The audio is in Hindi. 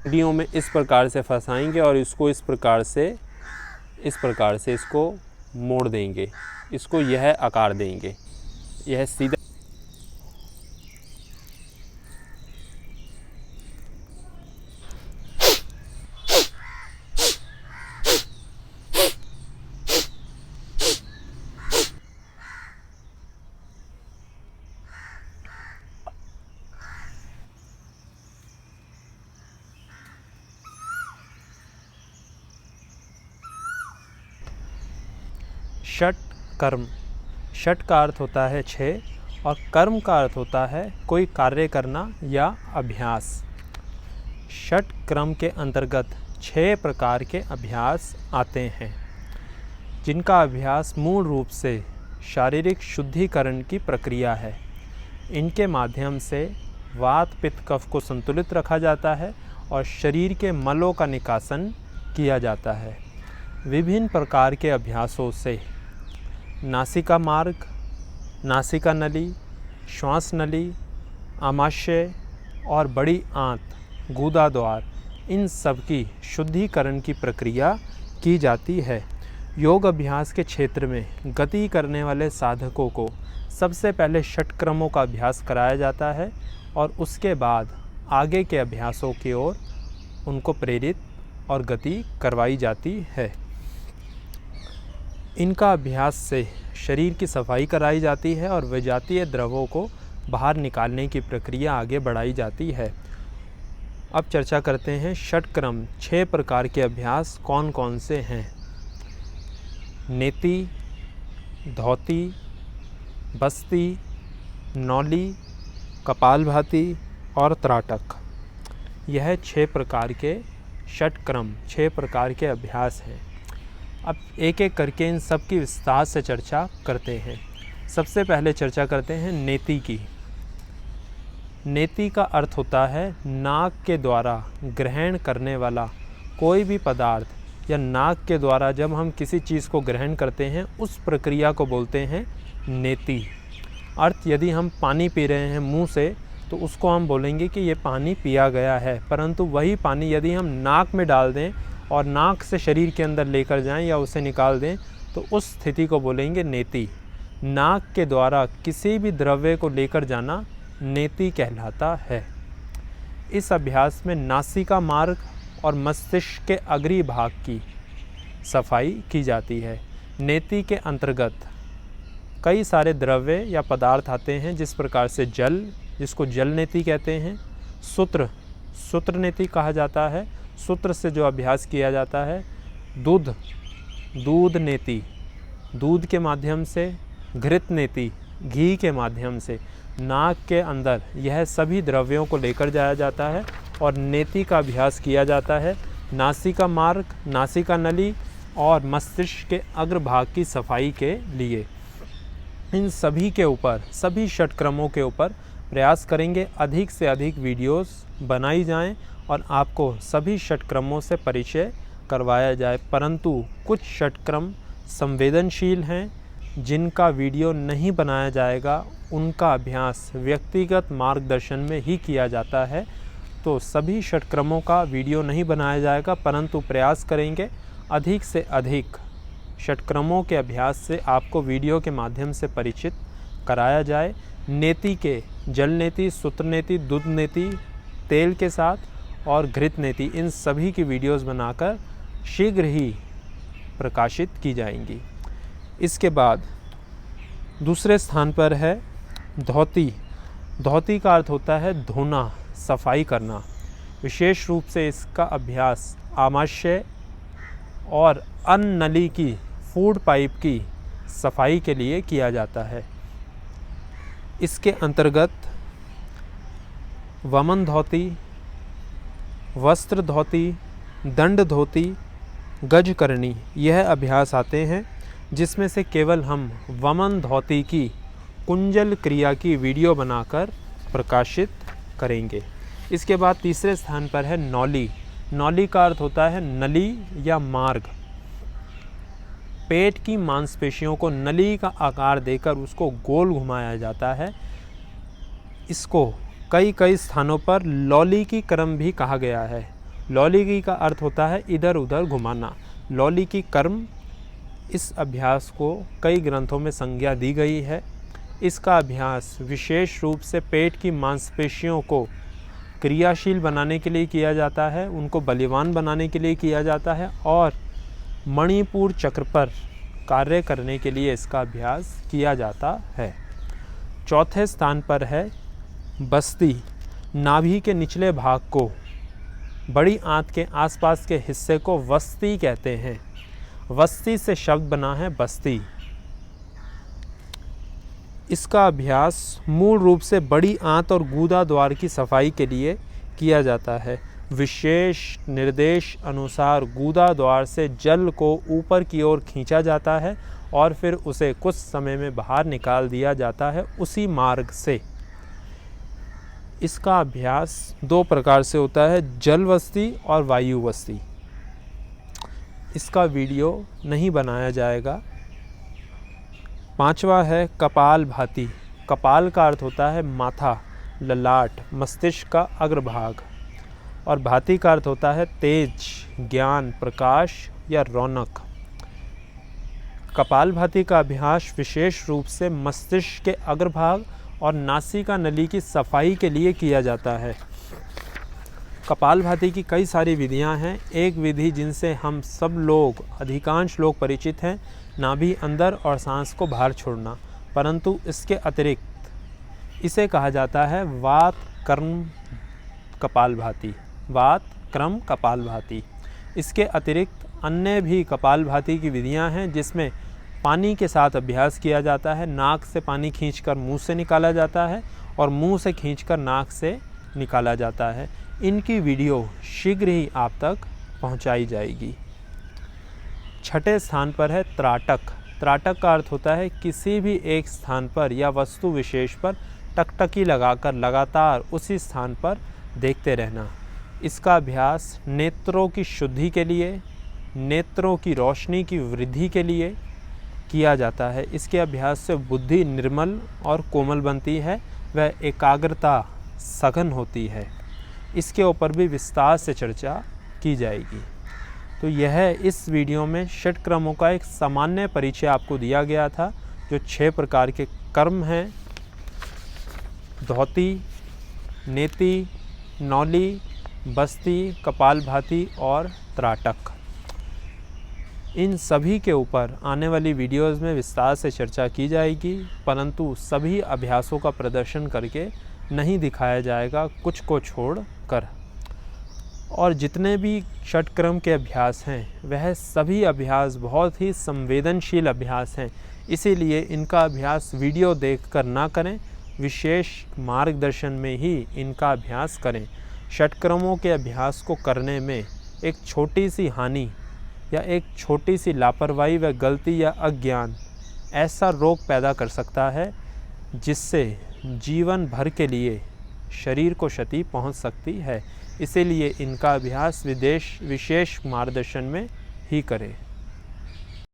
हड्डियों में इस प्रकार से फंसाएंगे और इसको इस प्रकार से इसको मोड़ देंगे, इसको यह आकार देंगे, यह सीधा। षट कर्म, षट का अर्थ होता है छः और कर्म का अर्थ होता है कोई कार्य करना या अभ्यास। षट क्रम के अंतर्गत 6 प्रकार के अभ्यास आते हैं, जिनका अभ्यास मूल रूप से शारीरिक शुद्धिकरण की प्रक्रिया है। इनके माध्यम से वात पित्त कफ को संतुलित रखा जाता है और शरीर के मलों का निकासन किया जाता है। विभिन्न प्रकार के अभ्यासों से नासिका मार्ग, नासिका नली, श्वास नली, आमाशय और बड़ी आंत, गूदा द्वार, इन सब की शुद्धिकरण की प्रक्रिया की जाती है। योग अभ्यास के क्षेत्र में गति करने वाले साधकों को सबसे पहले षटक्रमों का अभ्यास कराया जाता है और उसके बाद आगे के अभ्यासों की ओर उनको प्रेरित और गति करवाई जाती है। इनका अभ्यास से शरीर की सफाई कराई जाती है और विजातीय द्रवों को बाहर निकालने की प्रक्रिया आगे बढ़ाई जाती है। अब चर्चा करते हैं षटक्रम 6 प्रकार के अभ्यास कौन कौन से हैं। नेति, धौती, बस्ती, नौली, कपालभाति और त्राटक, यह 6 प्रकार के षटक्रम 6 प्रकार के अभ्यास हैं। अब एक एक करके इन सब की विस्तार से चर्चा करते हैं। सबसे पहले चर्चा करते हैं नेति की। नेति का अर्थ होता है नाक के द्वारा ग्रहण करने वाला कोई भी पदार्थ, या नाक के द्वारा जब हम किसी चीज़ को ग्रहण करते हैं उस प्रक्रिया को बोलते हैं नेति। अर्थ, यदि हम पानी पी रहे हैं मुंह से तो उसको हम बोलेंगे कि ये पानी पिया गया है, परंतु वही पानी यदि हम नाक में डाल दें और नाक से शरीर के अंदर लेकर जाएं या उसे निकाल दें तो उस स्थिति को बोलेंगे नेति। नाक के द्वारा किसी भी द्रव्य को लेकर जाना नेति कहलाता है। इस अभ्यास में नासिका मार्ग और मस्तिष्क के अग्री भाग की सफाई की जाती है। नेति के अंतर्गत कई सारे द्रव्य या पदार्थ आते हैं, जिस प्रकार से जल, जिसको जल नेति कहते हैं, सूत्र नेति कहा जाता है, सूत्र से जो अभ्यास किया जाता है, दूध नेति, दूध के माध्यम से, घृत नेति, घी के माध्यम से नाक के अंदर यह सभी द्रव्यों को लेकर जाया जाता है और नेति का अभ्यास किया जाता है। नासिका मार्ग, नासिका नली और मस्तिष्क के अग्रभाग की सफाई के लिए इन सभी के ऊपर, सभी षटक्रमों के ऊपर प्रयास करेंगे अधिक से अधिक वीडियोस बनाई जाएं और आपको सभी षटक्रमों से परिचय करवाया जाए। परंतु कुछ षटक्रम संवेदनशील हैं जिनका वीडियो नहीं बनाया जाएगा, उनका अभ्यास व्यक्तिगत मार्गदर्शन में ही किया जाता है। तो सभी षटक्रमों का वीडियो नहीं बनाया जाएगा, परंतु प्रयास करेंगे अधिक से अधिक षटक्रमों के अभ्यास से आपको वीडियो के माध्यम से परिचित कराया जाए। नेति के जल नेति, सूत्र नेति, दूध नेति, तेल के साथ और घृत नेति, इन सभी की वीडियोस बनाकर शीघ्र ही प्रकाशित की जाएंगी। इसके बाद दूसरे स्थान पर है धौती। धौती का अर्थ होता है धोना, सफाई करना। विशेष रूप से इसका अभ्यास आमाशय और अन्न नली की, फूड पाइप की सफाई के लिए किया जाता है। इसके अंतर्गत वमन धौती, वस्त्र धौती, दंड धौती, गजकरणी, यह अभ्यास आते हैं, जिसमें से केवल हम वमन धौती की कुंजल क्रिया की वीडियो बनाकर प्रकाशित करेंगे। इसके बाद तीसरे स्थान पर है नौली। नौली का अर्थ होता है नली या मार्ग। पेट की मांसपेशियों को नली का आकार देकर उसको गोल घुमाया जाता है। इसको कई स्थानों पर लौली की क्रम भी कहा गया है। लौलिकी का अर्थ होता है इधर उधर घुमाना। लौलिकी कर्म, इस अभ्यास को कई ग्रंथों में संज्ञा दी गई है। इसका अभ्यास विशेष रूप से पेट की मांसपेशियों को क्रियाशील बनाने के लिए किया जाता है, उनको बलिवान बनाने के लिए किया जाता है और मणिपुर चक्र पर कार्य करने के लिए इसका अभ्यास किया जाता है। चौथे स्थान पर है बस्ती। नाभि के निचले भाग को, बड़ी आंत के आसपास के हिस्से को वस्ती कहते हैं। वस्ती से शब्द बना है बस्ती। इसका अभ्यास मूल रूप से बड़ी आंत और गूदा द्वार की सफाई के लिए किया जाता है। विशेष निर्देश अनुसार गूदा द्वार से जल को ऊपर की ओर खींचा जाता है और फिर उसे कुछ समय में बाहर निकाल दिया जाता है उसी मार्ग से। इसका अभ्यास दो प्रकार से होता है, जल वस्ती और वायु वस्ती। इसका वीडियो नहीं बनाया जाएगा। पांचवा है कपाल भाती। कपाल का अर्थ होता है माथा, ललाट, मस्तिष्क का अग्रभाग, और भाती का अर्थ होता है तेज, ज्ञान, प्रकाश या रौनक। कपाल भाती का अभ्यास विशेष रूप से मस्तिष्क के अग्रभाग और नासिका नली की सफाई के लिए किया जाता है। कपाल भाती की कई सारी विधियां हैं। एक विधि जिनसे हम सब लोग, अधिकांश लोग परिचित हैं, नाभि अंदर और सांस को बाहर छोड़ना, परंतु इसके अतिरिक्त इसे कहा जाता है वात कर्म कपालभाति। वात क्रम कपालभाति। इसके अतिरिक्त अन्य भी कपालभाति की विधियां हैं जिसमें पानी के साथ अभ्यास किया जाता है। नाक से पानी खींचकर मुंह से निकाला जाता है और मुंह से खींचकर नाक से निकाला जाता है। इनकी वीडियो शीघ्र ही आप तक पहुंचाई जाएगी। छठे स्थान पर है त्राटक। त्राटक का अर्थ होता है किसी भी एक स्थान पर या वस्तु विशेष पर टकटकी लगाकर लगातार उसी स्थान पर देखते रहना। इसका अभ्यास नेत्रों की शुद्धि के लिए, नेत्रों की रोशनी की वृद्धि के लिए किया जाता है। इसके अभ्यास से बुद्धि निर्मल और कोमल बनती है, वह एकाग्रता सघन होती है। इसके ऊपर भी विस्तार से चर्चा की जाएगी। तो यह इस वीडियो में षटक्रमों का एक सामान्य परिचय आपको दिया गया था, जो 6 प्रकार के कर्म हैं: धौती, नेति, नौली, बस्ती, कपालभाति और त्राटक। इन सभी के ऊपर आने वाली वीडियोज़ में विस्तार से चर्चा की जाएगी, परंतु सभी अभ्यासों का प्रदर्शन करके नहीं दिखाया जाएगा, कुछ को छोड़ कर। और जितने भी षटक्रम के अभ्यास हैं वह सभी अभ्यास बहुत ही संवेदनशील अभ्यास हैं, इसीलिए इनका अभ्यास वीडियो देखकर ना करें, विशेष मार्गदर्शन में ही इनका अभ्यास करें। षटक्रमों के अभ्यास को करने में एक छोटी सी हानि या एक छोटी सी लापरवाही व गलती या अज्ञान ऐसा रोग पैदा कर सकता है जिससे जीवन भर के लिए शरीर को क्षति पहुंच सकती है। इसीलिए इनका अभ्यास विशेष मार्गदर्शन में ही करें।